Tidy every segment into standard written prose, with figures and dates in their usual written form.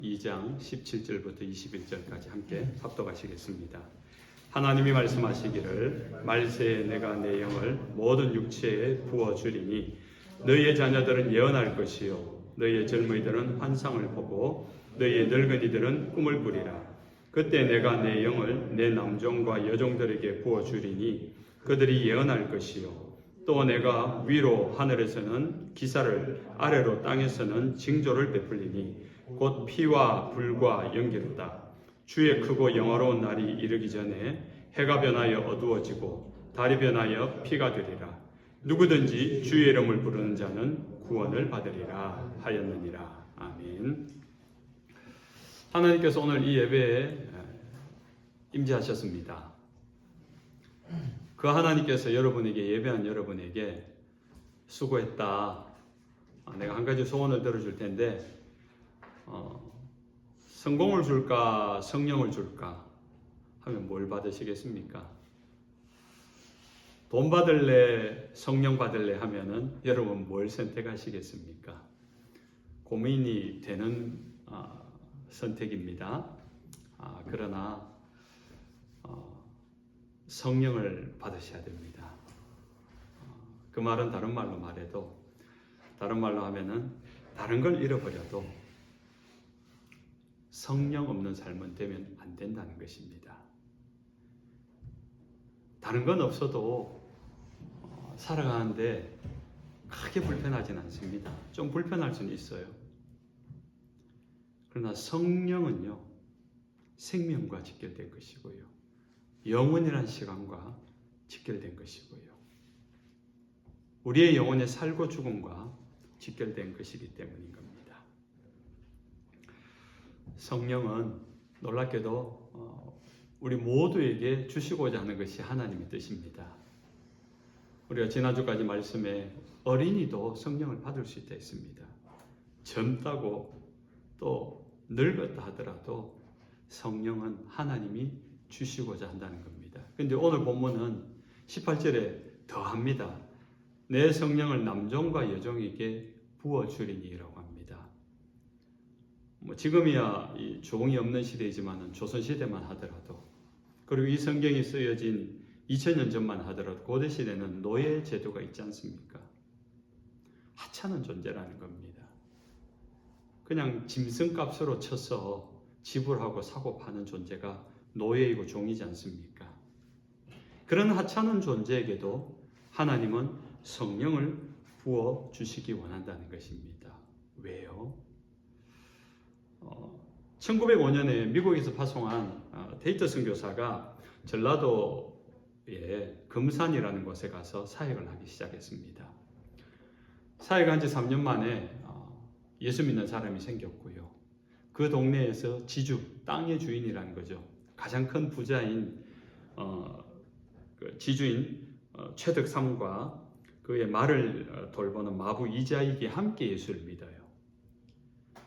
2장 17절부터 21절까지 함께 합독하시겠습니다. 하나님이 말씀하시기를 말세에 내가 내 영을 모든 육체에 부어주리니 너희의 자녀들은 예언할 것이요 너희의 젊은이들은 환상을 보고 너희의 늙은이들은 꿈을 꾸리라. 그때 내가 내 영을 내 남종과 여종들에게 부어주리니 그들이 예언할 것이요 또 내가 위로 하늘에서는 기사를 아래로 땅에서는 징조를 베풀리니 곧 피와 불과 연기로다. 주의 크고 영화로운 날이 이르기 전에 해가 변하여 어두워지고 달이 변하여 피가 되리라. 누구든지 주의 이름을 부르는 자는 구원을 받으리라 하였느니라. 아멘. 하나님께서 오늘 이 예배에 임재하셨습니다. 그 하나님께서 여러분에게 예배한 여러분에게 수고했다. 내가 한 가지 소원을 들어줄 텐데 성공을 줄까 성령을 줄까 하면 뭘 받으시겠습니까? 돈 받을래 성령 받을래 하면은 여러분 뭘 선택하시겠습니까? 고민이 되는 선택입니다. 그러나 성령을 받으셔야 됩니다. 그 말은 다른 말로 말해도 다른 말로 하면은 다른 걸 잃어버려도 성령 없는 삶은 되면 안 된다는 것입니다. 다른 건 없어도 살아가는데 크게 불편하진 않습니다. 좀 불편할 수는 있어요. 그러나 성령은요, 생명과 직결된 것이고요. 영원이란 시간과 직결된 것이고요. 우리의 영혼의 살고 죽음과 직결된 것이기 때문인 겁니다. 성령은 놀랍게도 우리 모두에게 주시고자 하는 것이 하나님의 뜻입니다. 우리가 지난주까지 말씀에 어린이도 성령을 받을 수 있다 했습니다. 젊다고 또 늙었다 하더라도 성령은 하나님이 주시고자 한다는 겁니다. 그런데 오늘 본문은 18절에 더합니다. 내 성령을 남종과 여종에게 부어주리니라고 합니다. 지금이야 이 종이 없는 시대이지만 조선시대만 하더라도 그리고 이 성경이 쓰여진 2000년 전만 하더라도 고대 시대는 노예 제도가 있지 않습니까? 하찮은 존재라는 겁니다. 그냥 짐승값으로 쳐서 지불하고 사고 파는 존재가 노예이고 종이지 않습니까? 그런 하찮은 존재에게도 하나님은 성령을 부어주시기 원한다는 것입니다. 왜요? 1905년에 미국에서 파송한 데이터 선교사가 전라도의 금산이라는 곳에 가서 사역을 하기 시작했습니다. 사역한 지 3년 만에 예수 믿는 사람이 생겼고요. 그 동네에서 지주, 땅의 주인이라는 거죠. 가장 큰 부자인 지주인 최덕삼과 그의 말을 돌보는 마부 이자익이 함께 예수를 믿어요.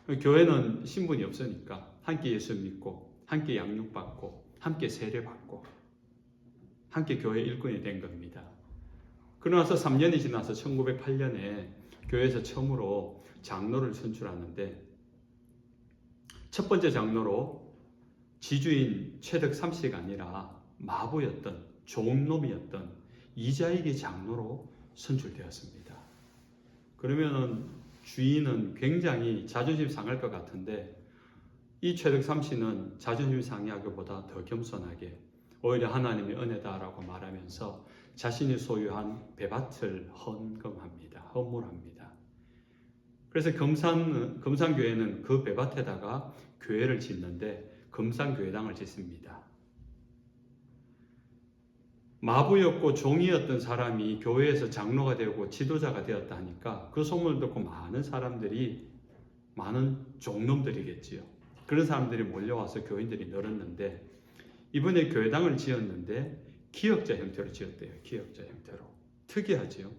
교회는 신분이 없으니까 함께 예수 믿고 함께 양육받고 함께 세례받고 함께 교회 일꾼이 된 겁니다. 그러고 나서 3년이 지나서 1908년에 교회에서 처음으로 장로를 선출하는데 첫 번째 장로로 지주인 최덕삼 씨가 아니라 마부였던 종놈이었던 이자익이 장로로 선출되었습니다. 그러면은 주인은 굉장히 자존심 상할 것 같은데 이 최덕삼 씨는 자존심 상하기보다 더 겸손하게 오히려 하나님의 은혜다라고 말하면서 자신이 소유한 배밭을 헌물합니다. 그래서 금산교회는 그 배밭에다가 교회를 짓는데 금산교회당을 짓습니다. 마부였고 종이었던 사람이 교회에서 장로가 되고 지도자가 되었다 하니까 그 소문을 듣고 많은 사람들이 많은 종놈들이겠지요. 그런 사람들이 몰려와서 교인들이 늘었는데 이번에 교회당을 지었는데 기역자 형태로 지었대요. 기역자 형태로. 특이하지요.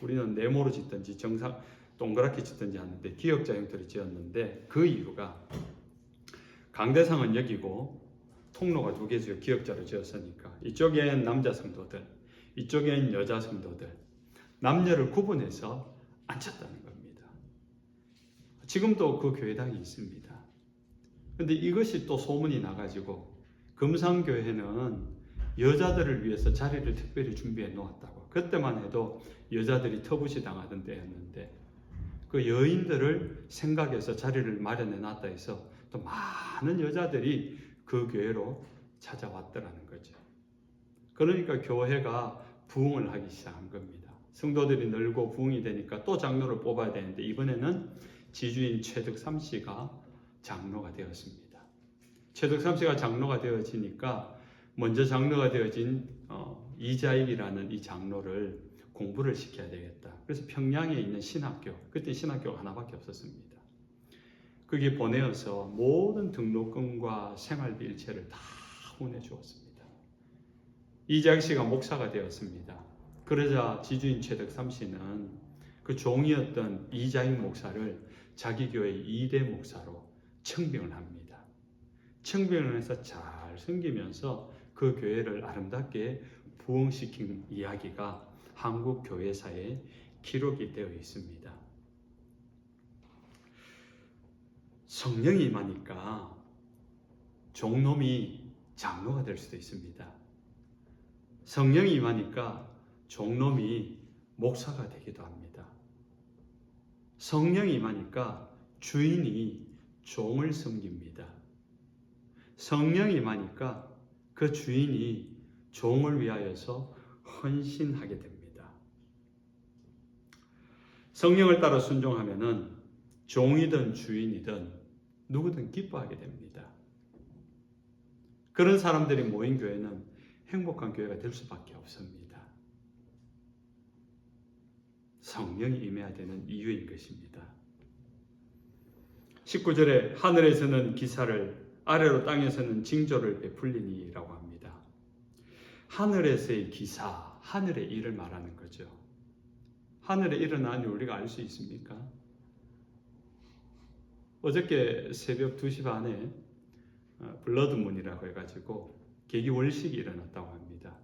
우리는 네모로 짓든지 정상 동그랗게 짓든지 하는데 기역자 형태로 지었는데 그 이유가 강대상은 여기고 통로가 두 개죠. 기역자로 지었으니까. 이쪽엔 남자 성도들, 이쪽엔 여자 성도들, 남녀를 구분해서 앉혔다는 겁니다. 지금도 그 교회당이 있습니다. 근데 이것이 또 소문이 나가지고 금상교회는 여자들을 위해서 자리를 특별히 준비해 놓았다고. 그때만 해도 여자들이 터부시 당하던 때였는데 그 여인들을 생각해서 자리를 마련해 놨다 해서 또 많은 여자들이 그 교회로 찾아왔더라는 거죠. 그러니까 교회가 부흥을 하기 시작한 겁니다. 성도들이 늘고 부흥이 되니까 또 장로를 뽑아야 되는데 이번에는 지주인 최덕삼 씨가 장로가 되었습니다. 최덕삼 씨가 장로가 되어지니까 먼저 장로가 되어진 이자익이라는 이 장로를 공부를 시켜야 되겠다. 그래서 평양에 있는 신학교, 그때 신학교가 하나밖에 없었습니다. 거기에 보내어서 모든 등록금과 생활비 일체를 다 후원해 주었습니다. 이자익 씨가 목사가 되었습니다. 그러자 지주인 최덕삼 씨는 그 종이었던 이자익 목사를 자기 교회 2대 목사로 청빙을 합니다. 청빙을 해서 잘 섬기면서 그 교회를 아름답게 부흥시킨 이야기가 한국 교회사에 기록이 되어 있습니다. 성령이 임하니까 종놈이 장로가 될 수도 있습니다. 성령이 임하니까 종놈이 목사가 되기도 합니다. 성령이 임하니까 주인이 종을 섬깁니다. 성령이 임하니까 그 주인이 종을 위하여서 헌신하게 됩니다. 성령을 따라 순종하면은 종이든 주인이든 누구든 기뻐하게 됩니다. 그런 사람들이 모인 교회는 행복한 교회가 될 수밖에 없습니다. 성령이 임해야 되는 이유인 것입니다. 19절에 하늘에서는 기사를 아래로 땅에서는 징조를 베풀리니라고 합니다. 하늘에서의 기사, 하늘의 일을 말하는 거죠. 하늘에 일어나니 우리가 알 수 있습니까? 어저께 새벽 2시 반에 블러드문이라고 해가지고 계기월식이 일어났다고 합니다.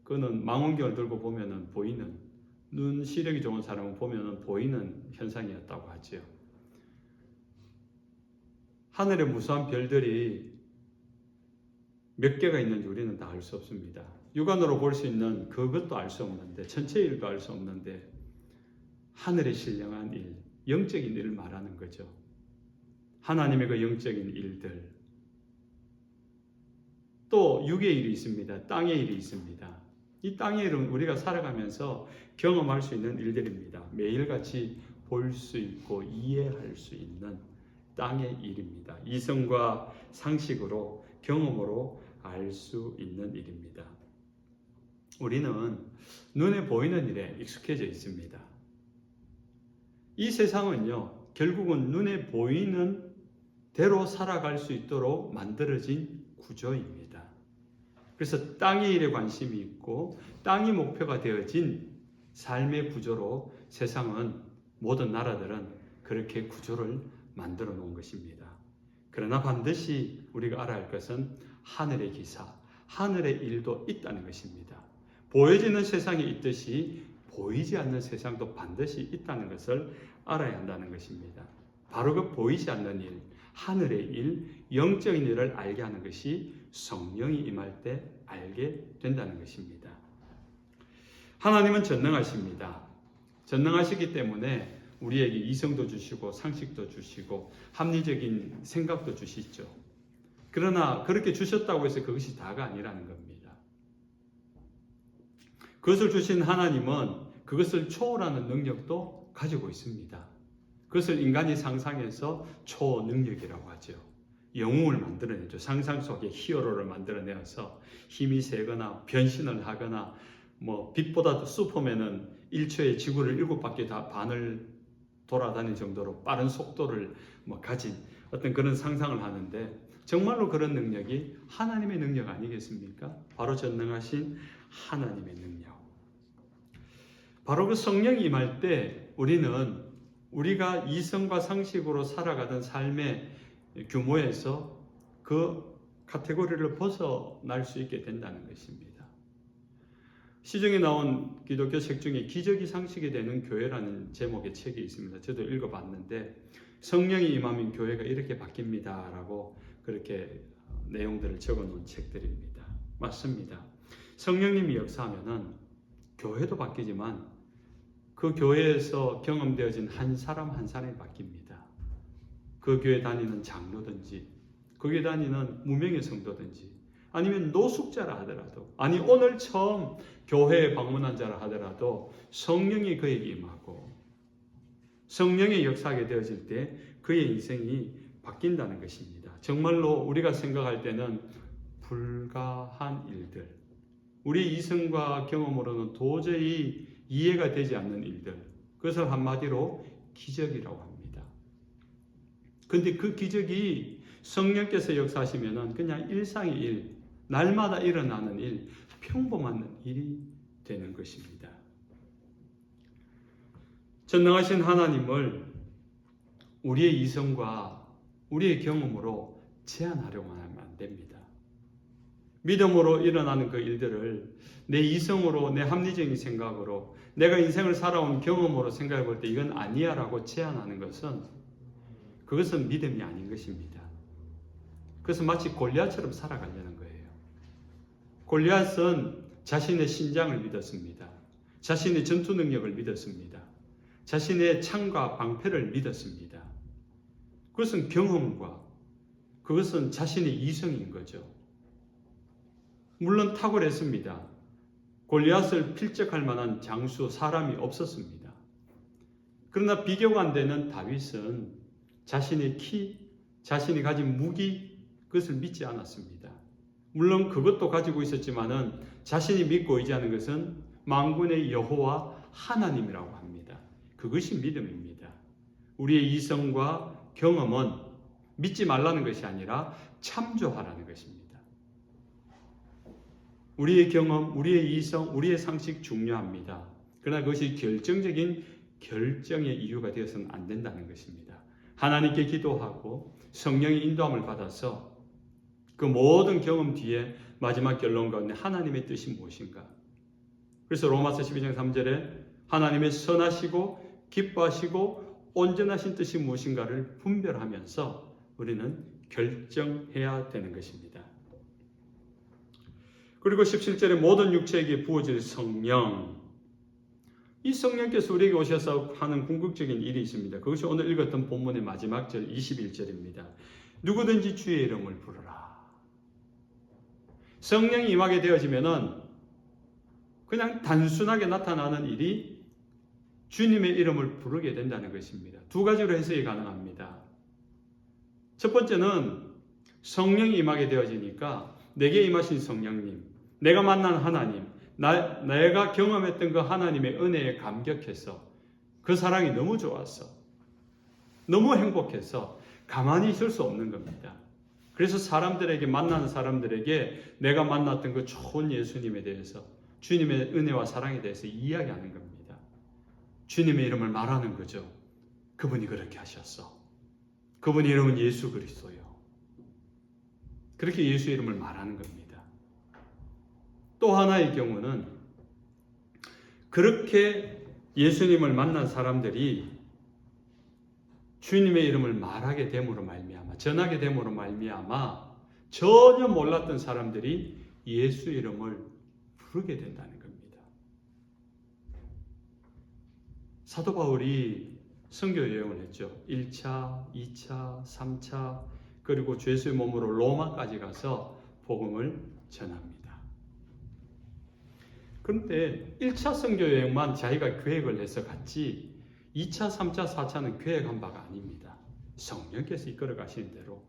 그거는 망원경을 들고 보면은 보이는, 눈 시력이 좋은 사람은 보면은 보이는 현상이었다고 하지요. 하늘에 무수한 별들이 몇 개가 있는지 우리는 다 알 수 없습니다. 육안으로 볼 수 있는 그것도 알 수 없는데, 천체 일도 알 수 없는데 하늘에 신령한 일, 영적인 일을 말하는 거죠. 하나님의 그 영적인 일들. 또 육의 일이 있습니다. 땅의 일이 있습니다. 이 땅의 일은 우리가 살아가면서 경험할 수 있는 일들입니다. 매일같이 볼 수 있고 이해할 수 있는 땅의 일입니다. 이성과 상식으로 경험으로 알 수 있는 일입니다. 우리는 눈에 보이는 일에 익숙해져 있습니다. 이 세상은요, 결국은 눈에 보이는 대로 살아갈 수 있도록 만들어진 구조입니다. 그래서 땅의 일에 관심이 있고 땅이 목표가 되어진 삶의 구조로 세상은, 모든 나라들은 그렇게 구조를 만들어 놓은 것입니다. 그러나 반드시 우리가 알아야 할 것은 하늘의 기사, 하늘의 일도 있다는 것입니다. 보여지는 세상이 있듯이 보이지 않는 세상도 반드시 있다는 것을 알아야 한다는 것입니다. 바로 그 보이지 않는 일, 하늘의 일, 영적인 일을 알게 하는 것이 성령이 임할 때 알게 된다는 것입니다. 하나님은 전능하십니다. 전능하시기 때문에 우리에게 이성도 주시고 상식도 주시고 합리적인 생각도 주시죠. 그러나 그렇게 주셨다고 해서 그것이 다가 아니라는 겁니다. 그것을 주신 하나님은 그것을 초월하는 능력도 가지고 있습니다. 그것을 인간이 상상해서 초능력이라고 하죠. 영웅을 만들어내죠. 상상 속에 히어로를 만들어내어서 힘이 세거나 변신을 하거나, 빛보다도 슈퍼맨은 1초에 지구를 7바퀴 다 반을 돌아다닐 정도로 빠른 속도를 가진 어떤 그런 상상을 하는데, 정말로 그런 능력이 하나님의 능력 아니겠습니까? 바로 전능하신 하나님의 능력. 바로 그 성령이 임할 때 우리가 이성과 상식으로 살아가던 삶의 규모에서 그 카테고리를 벗어날 수 있게 된다는 것입니다. 시중에 나온 기독교 책 중에 기적이 상식이 되는 교회라는 제목의 책이 있습니다. 저도 읽어봤는데 성령이 임하면 교회가 이렇게 바뀝니다 라고 그렇게 내용들을 적어놓은 책들입니다. 맞습니다. 성령님이 역사하면은 교회도 바뀌지만 그 교회에서 경험되어진 한 사람 한 사람이 바뀝니다. 그 교회 다니는 장로든지 그 교회 다니는 무명의 성도든지 아니면 노숙자라 하더라도 아니 오늘 처음 교회에 방문한 자라 하더라도 성령이 그에게 임하고 성령의 역사하게 되어질 때 그의 인생이 바뀐다는 것입니다. 정말로 우리가 생각할 때는 불가한 일들, 우리 이성과 경험으로는 도저히 이해가 되지 않는 일들, 그것을 한마디로 기적이라고 합니다. 그런데 그 기적이 성령께서 역사하시면 그냥 일상의 일, 날마다 일어나는 일, 평범한 일이 되는 것입니다. 전능하신 하나님을 우리의 이성과 우리의 경험으로 제한하려고 하면 안 됩니다. 믿음으로 일어나는 그 일들을 내 이성으로, 내 합리적인 생각으로, 내가 인생을 살아온 경험으로 생각해 볼 때 이건 아니야 라고 제한하는 것은 그것은 믿음이 아닌 것입니다. 그것은 마치 골리앗처럼 살아가려는 거예요. 골리앗은 자신의 신장을 믿었습니다. 자신의 전투 능력을 믿었습니다. 자신의 창과 방패를 믿었습니다. 그것은 경험과 그것은 자신의 이성인 거죠. 물론 탁월했습니다. 골리앗을 필적할 만한 장수, 사람이 없었습니다. 그러나 비교가 안 되는 다윗은 자신의 키, 자신이 가진 무기, 그것을 믿지 않았습니다. 물론 그것도 가지고 있었지만은 자신이 믿고 의지하는 것은 만군의 여호와 하나님이라고 합니다. 그것이 믿음입니다. 우리의 이성과 경험은 믿지 말라는 것이 아니라 참조하라는 것입니다. 우리의 경험, 우리의 이성, 우리의 상식 중요합니다. 그러나 그것이 결정적인 결정의 이유가 되어서는 안 된다는 것입니다. 하나님께 기도하고 성령의 인도함을 받아서 그 모든 경험 뒤에 마지막 결론 가운데 하나님의 뜻이 무엇인가? 그래서 로마서 12장 3절에 하나님의 선하시고 기뻐하시고 온전하신 뜻이 무엇인가를 분별하면서 우리는 결정해야 되는 것입니다. 그리고 17절에 모든 육체에게 부어질 성령, 이 성령께서 우리에게 오셔서 하는 궁극적인 일이 있습니다. 그것이 오늘 읽었던 본문의 마지막 절 21절입니다. 누구든지 주의 이름을 부르라. 성령이 임하게 되어지면은 그냥 단순하게 나타나는 일이 주님의 이름을 부르게 된다는 것입니다. 두 가지로 해석이 가능합니다. 첫 번째는 성령이 임하게 되어지니까 내게 임하신 성령님, 내가 만난 하나님, 내가 경험했던 그 하나님의 은혜에 감격해서 그 사랑이 너무 좋았어. 너무 행복해서 가만히 있을 수 없는 겁니다. 그래서 사람들에게 만나는 사람들에게 내가 만났던 그 좋은 예수님에 대해서 주님의 은혜와 사랑에 대해서 이야기하는 겁니다. 주님의 이름을 말하는 거죠. 그분이 그렇게 하셨어. 그분의 이름은 예수 그리스도요. 그렇게 예수 이름을 말하는 겁니다. 또 하나의 경우는 그렇게 예수님을 만난 사람들이 주님의 이름을 말하게 됨으로 말미암아, 전하게 됨으로 말미암아 전혀 몰랐던 사람들이 예수 이름을 부르게 된다는 겁니다. 사도 바울이 선교 여행을 했죠. 1차, 2차, 3차 그리고 죄수의 몸으로 로마까지 가서 복음을 전합니다. 그런데 1차 선교 여행만 자기가 계획을 해서 갔지 2차, 3차, 4차는 계획한 바가 아닙니다. 성령께서 이끌어 가시는 대로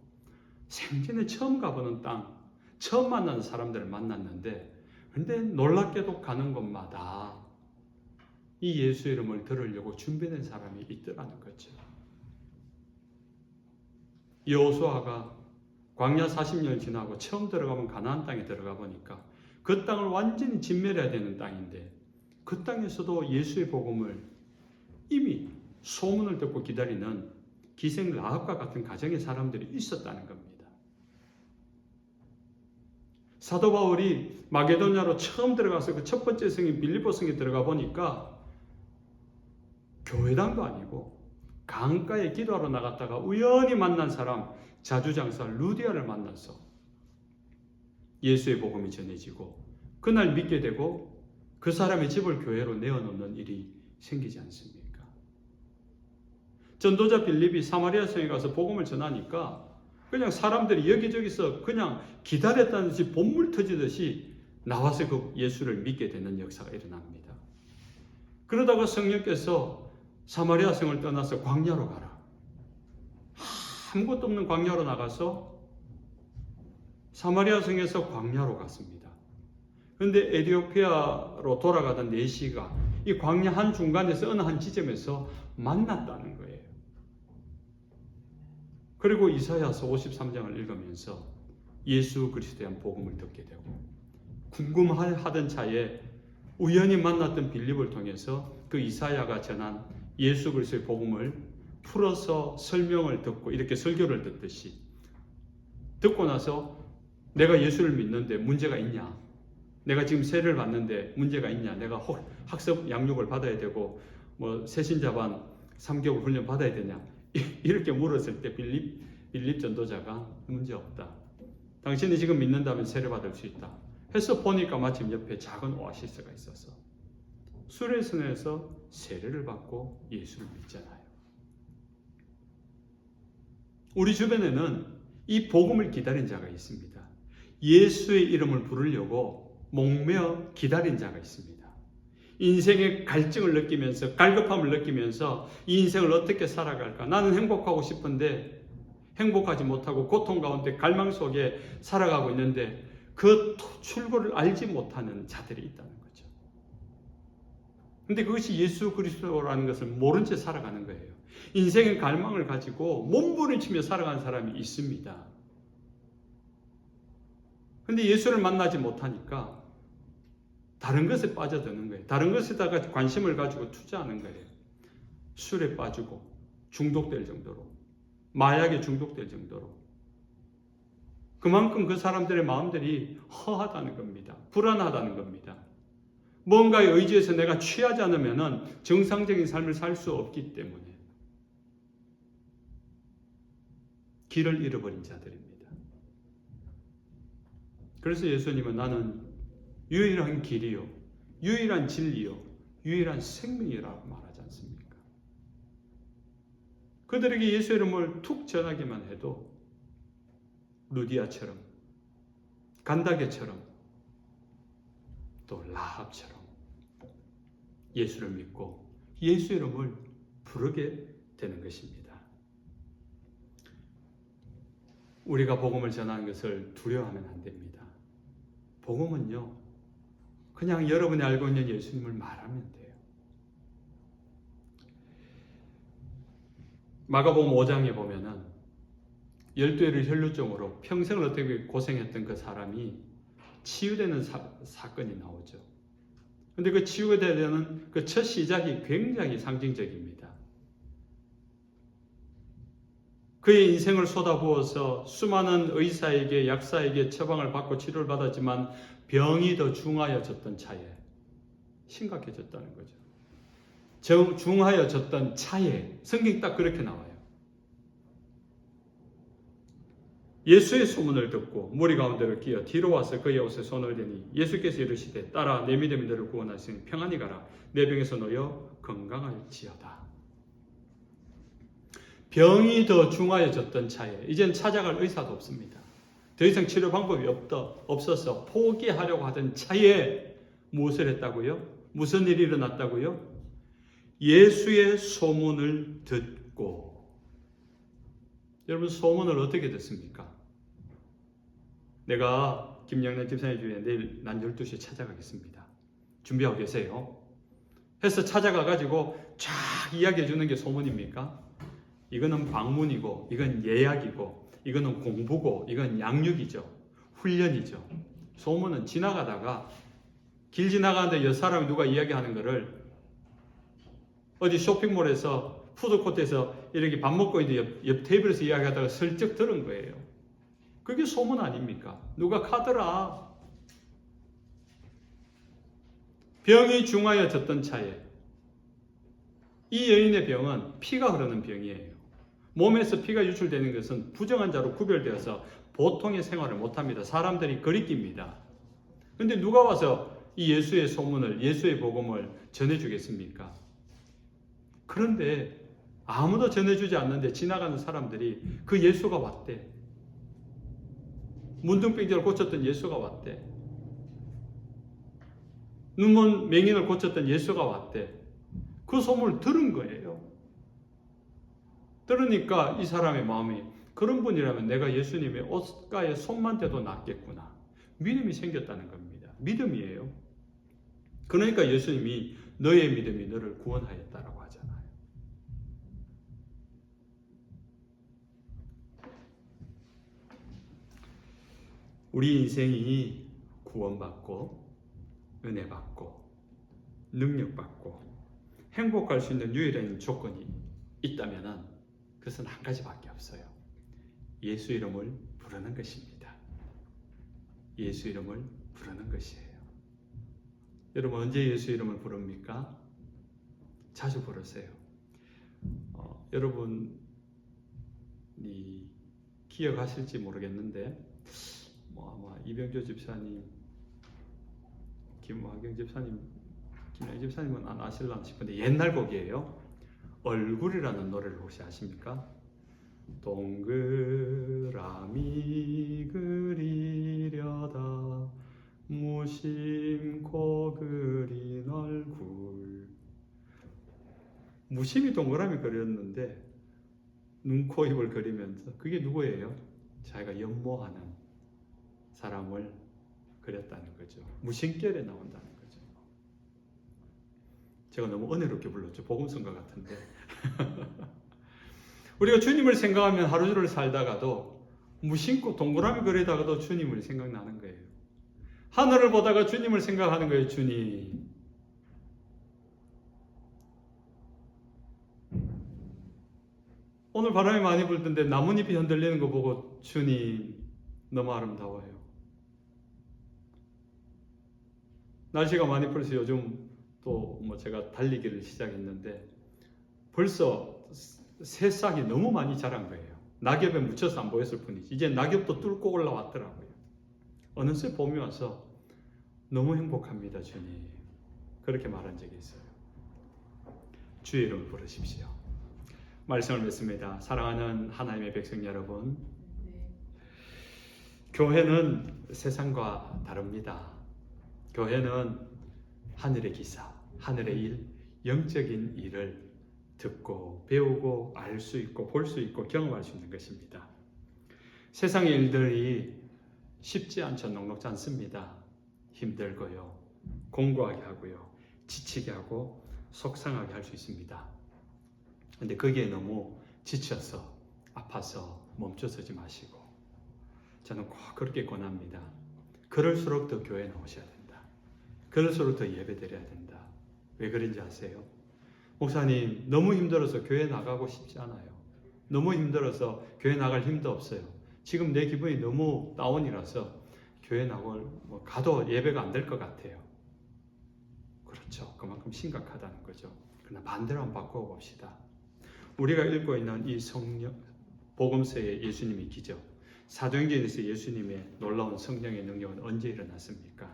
생전에 처음 가보는 땅, 처음 만나는 사람들을 만났는데 근데 놀랍게도 가는 곳마다 이 예수 이름을 들으려고 준비된 사람이 있더라는 거죠. 여호수아가 광야 40년 지나고 처음 들어가면 가나안 땅에 들어가 보니까 그 땅을 완전히 진멸해야 되는 땅인데 그 땅에서도 예수의 복음을 이미 소문을 듣고 기다리는 기생 라합과 같은 가정의 사람들이 있었다는 겁니다. 사도 바울이 마게도냐로 처음 들어가서 그 첫 번째 성인 빌립보 성에 들어가 보니까 교회당도 아니고 강가에 기도하러 나갔다가 우연히 만난 사람 자주장사 루디아를 만나서 예수의 복음이 전해지고 그날 믿게 되고 그 사람의 집을 교회로 내어놓는 일이 생기지 않습니까? 전도자 빌립이 사마리아 성에 가서 복음을 전하니까 그냥 사람들이 여기저기서 그냥 기다렸다는 듯이 본물 터지듯이 나와서 그 예수를 믿게 되는 역사가 일어납니다. 그러다가 성령께서 사마리아 성을 떠나서 광야로 가라. 아무것도 없는 광야로 나가서 사마리아 성에서 광야로 갔습니다. 그런데 에티오피아로 돌아가던 4시가 이 광야 한 중간에서 어느 한 지점에서 만났다는 거예요. 그리고 이사야서 53장을 읽으면서 예수 그리스도에 대한 복음을 듣게 되고 궁금하던 차에 우연히 만났던 빌립을 통해서 그 이사야가 전한 예수 그리스도의 복음을 풀어서 설명을 듣고 이렇게 설교를 듣듯이 듣고 나서 내가 예수를 믿는데 문제가 있냐? 내가 지금 세례를 받는데 문제가 있냐? 내가 학습 양육을 받아야 되고 뭐 새신자반 3개월 훈련 받아야 되냐? 이렇게 물었을 때 빌립 전도자가 문제 없다. 당신이 지금 믿는다면 세례 받을 수 있다. 해서 보니까 마침 옆에 작은 오아시스가 있어서 수레선에서 세례를 받고 예수를 믿잖아요. 우리 주변에는 이 복음을 기다린 자가 있습니다. 예수의 이름을 부르려고 목매어 기다린 자가 있습니다. 인생의 갈증을 느끼면서 갈급함을 느끼면서 이 인생을 어떻게 살아갈까? 나는 행복하고 싶은데 행복하지 못하고 고통 가운데 갈망 속에 살아가고 있는데 그 출구를 알지 못하는 자들이 있다는 거죠. 근데 그것이 예수 그리스도라는 것을 모른 채 살아가는 거예요. 인생의 갈망을 가지고 몸부림치며 살아가는 사람이 있습니다. 근데 예수를 만나지 못하니까 다른 것에 빠져드는 거예요. 다른 것에다가 관심을 가지고 투자하는 거예요. 술에 빠지고 중독될 정도로, 마약에 중독될 정도로. 그만큼 그 사람들의 마음들이 허하다는 겁니다. 불안하다는 겁니다. 뭔가에 의지해서 내가 취하지 않으면 정상적인 삶을 살 수 없기 때문에 길을 잃어버린 자들입니다. 그래서 예수님은 나는 유일한 길이요, 유일한 진리요, 유일한 생명이라고 말하지 않습니까? 그들에게 예수 이름을 툭 전하기만 해도 루디아처럼, 간다게처럼, 또 라합처럼 예수를 믿고 예수 이름을 부르게 되는 것입니다. 우리가 복음을 전하는 것을 두려워하면 안 됩니다. 복음은요, 그냥 여러분이 알고 있는 예수님을 말하면 돼요. 마가복음 5장에 보면은 12회를 혈루증으로 평생을 어떻게 고생했던 그 사람이 치유되는 사건이 나오죠. 그런데 그 치유되는 그 첫 시작이 굉장히 상징적입니다. 그의 인생을 쏟아부어서 수많은 의사에게 약사에게 처방을 받고 치료를 받았지만 병이 더 중하여졌던 차에 심각해졌다는 거죠. 중하여졌던 차에 성경이 딱 그렇게 나와요. 예수의 소문을 듣고 무리 가운데로 끼어 뒤로 와서 그의 옷에 손을 대니 예수께서 이르시되 따라 내 믿음이 너를 구원하시니 평안히 가라 내 병에서 놓여 건강할지어다. 병이 더 중하여졌던 차에 이젠 찾아갈 의사도 없습니다. 더 이상 치료 방법이 없어서 포기하려고 하던 차에 무엇을 했다고요? 무슨 일이 일어났다고요? 예수의 소문을 듣고. 여러분, 소문을 어떻게 듣습니까? 내가 김영란 집사님 주에 내일 난 12시에 찾아가겠습니다. 준비하고 계세요. 해서 찾아가가지고 쫙 이야기해 주는 게 소문입니까? 이거는 방문이고, 이건 예약이고, 이거는 공부고, 이건 양육이죠. 훈련이죠. 소문은 지나가다가 길 지나가는데 여 사람이 누가 이야기하는 거를 어디 쇼핑몰에서 푸드코트에서 이렇게 밥 먹고 있는데 옆 테이블에서 이야기하다가 슬쩍 들은 거예요. 그게 소문 아닙니까? 누가 가더라. 병이 중하여졌던 차에 이 여인의 병은 피가 흐르는 병이에요. 몸에서 피가 유출되는 것은 부정한 자로 구별되어서 보통의 생활을 못합니다. 사람들이 거리낍니다. 그런데 누가 와서 이 예수의 소문을, 예수의 복음을 전해주겠습니까? 그런데 아무도 전해주지 않는데 지나가는 사람들이 그 예수가 왔대. 문둥병자를 고쳤던 예수가 왔대. 눈먼 맹인을 고쳤던 예수가 왔대. 그 소문을 들은 거예요. 들으니까 이 사람의 마음이 그런 분이라면 내가 예수님의 옷가에 손만 대도 낫겠구나. 믿음이 생겼다는 겁니다. 믿음이에요. 그러니까 예수님이 너의 믿음이 너를 구원하였다라고 하잖아요. 우리 인생이 구원받고 은혜받고 능력받고 행복할 수 있는 유일한 조건이 있다면 그것은 한 가지밖에 없어요. 예수 이름을 부르는 것입니다. 예수 이름을 부르는 것이에요. 여러분 언제 예수 이름을 부릅니까? 자주 부르세요. 여러분이 기억하실지 모르겠는데 아마 이병조 집사님, 김화경 집사님, 김영희 집사님은 안 아실라나 싶은데 옛날 곡이에요. 얼굴이라는 노래를 혹시 아십니까? 동그라미 그리려다 무심코 그린 얼굴. 무심히 동그라미 그렸는데 눈, 코, 입을 그리면서 그게 누구예요? 자기가 연모하는 사람을 그렸다는 거죠. 무심결에 나온다는 거죠. 제가 너무 은혜롭게 불렀죠. 복음성가 같은데. 우리가 주님을 생각하면 하루를 살다가도 무심코 동그라미 그리다가도 주님을 생각나는 거예요. 하늘을 보다가 주님을 생각하는 거예요. 주님. 오늘 바람이 많이 불던데 나뭇잎이 흔들리는 거 보고 주님 너무 아름다워요. 날씨가 많이 풀려서 요즘 또 제가 달리기를 시작했는데 벌써 새싹이 너무 많이 자란 거예요. 낙엽에 묻혀서 안 보였을 뿐이지 이제 낙엽도 뚫고 올라왔더라고요. 어느새 봄이 와서 너무 행복합니다. 주님. 그렇게 말한 적이 있어요. 주의 이름을 부르십시오. 말씀을 맺습니다. 사랑하는 하나님의 백성 여러분, 교회는 세상과 다릅니다. 교회는 하늘의 기사, 하늘의 일, 영적인 일을 듣고 배우고 알 수 있고 볼 수 있고 경험할 수 있는 것입니다. 세상의 일들이 쉽지 않죠. 녹록지 않습니다. 힘들고요. 공고하게 하고요. 지치게 하고 속상하게 할 수 있습니다. 그런데 거기에 너무 지쳐서 아파서 멈춰서지 마시고 저는 꼭 그렇게 권합니다. 그럴수록 더 교회에 나오셔야 된다. 그럴수록 더 예배 드려야 된다. 왜 그런지 아세요? 목사님 너무 힘들어서 교회 나가고 싶지 않아요. 너무 힘들어서 교회 나갈 힘도 없어요. 지금 내 기분이 너무 다운이라서 교회 가도 예배가 안 될 것 같아요. 그렇죠. 그만큼 심각하다는 거죠. 그러나 반대로 한번 바꿔봅시다. 우리가 읽고 있는 이 성령 복음서의 예수님의 기적, 사도행전에서 예수님의 놀라운 성령의 능력은 언제 일어났습니까?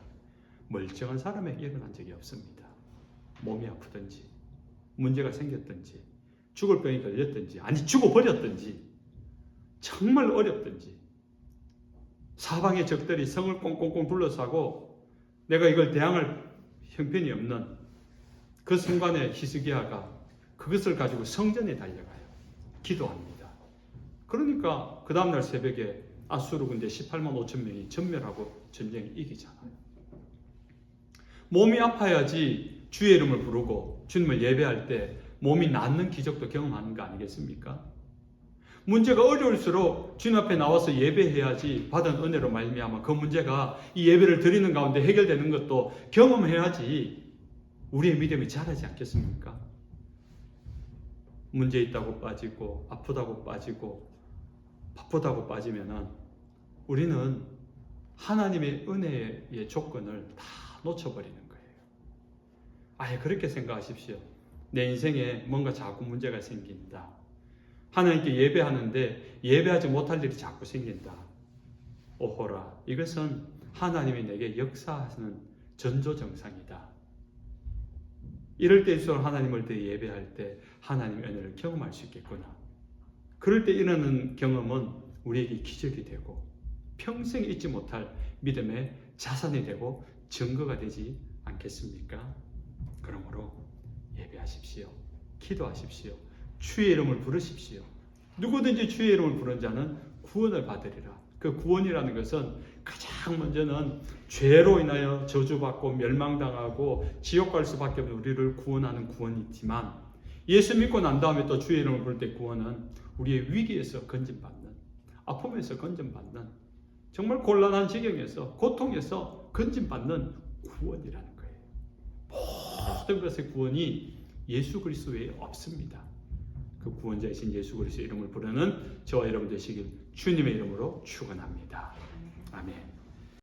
멀쩡한 사람에게 일어난 적이 없습니다. 몸이 아프든지 문제가 생겼든지 죽을 병이 걸렸든지 아니 죽어버렸든지 정말 어렵든지 사방의 적들이 성을 꽁꽁꽁 둘러싸고 내가 이걸 대항할 형편이 없는 그 순간에 히스기야가 그것을 가지고 성전에 달려가요. 기도합니다. 그러니까 그 다음날 새벽에 아수르 군대 18만 5천 명이 전멸하고 전쟁에 이기잖아요. 몸이 아파야지 주의 이름을 부르고 주님을 예배할 때 몸이 낫는 기적도 경험하는 거 아니겠습니까? 문제가 어려울수록 주님 앞에 나와서 예배해야지 받은 은혜로 말미암아 그 문제가 이 예배를 드리는 가운데 해결되는 것도 경험해야지 우리의 믿음이 자라지 않겠습니까? 문제 있다고 빠지고 아프다고 빠지고 바쁘다고 빠지면은 우리는 하나님의 은혜의 조건을 다 놓쳐버리는 거예요. 아예 그렇게 생각하십시오. 내 인생에 뭔가 자꾸 문제가 생긴다. 하나님께 예배하는데 예배하지 못할 일이 자꾸 생긴다. 오호라, 이것은 하나님이 내게 역사하시는 전조증상이다. 이럴 때일수록 하나님을 더 예배할 때 하나님의 은혜를 경험할 수 있겠구나. 그럴 때 일어나는 경험은 우리에게 기적이 되고 평생 잊지 못할 믿음의 자산이 되고 증거가 되지 않겠습니까? 그러므로 예배하십시오. 기도하십시오. 주의 이름을 부르십시오. 누구든지 주의 이름을 부른 자는 구원을 받으리라. 그 구원이라는 것은 가장 먼저는 죄로 인하여 저주받고 멸망당하고 지옥 갈 수밖에 없는 우리를 구원하는 구원이지만, 예수 믿고 난 다음에 또 주의 이름을 부를 때 구원은 우리의 위기에서 건진받는, 아픔에서 건진받는, 정말 곤란한 지경에서 고통에서 건진받는 구원이라는 거예요. 모든 것의 구원이 예수 그리스도 외에 없습니다. 그 구원자이신 예수 그리스도의 이름을 부르는 저와 여러분 되시길 주님의 이름으로 축원합니다. 아멘.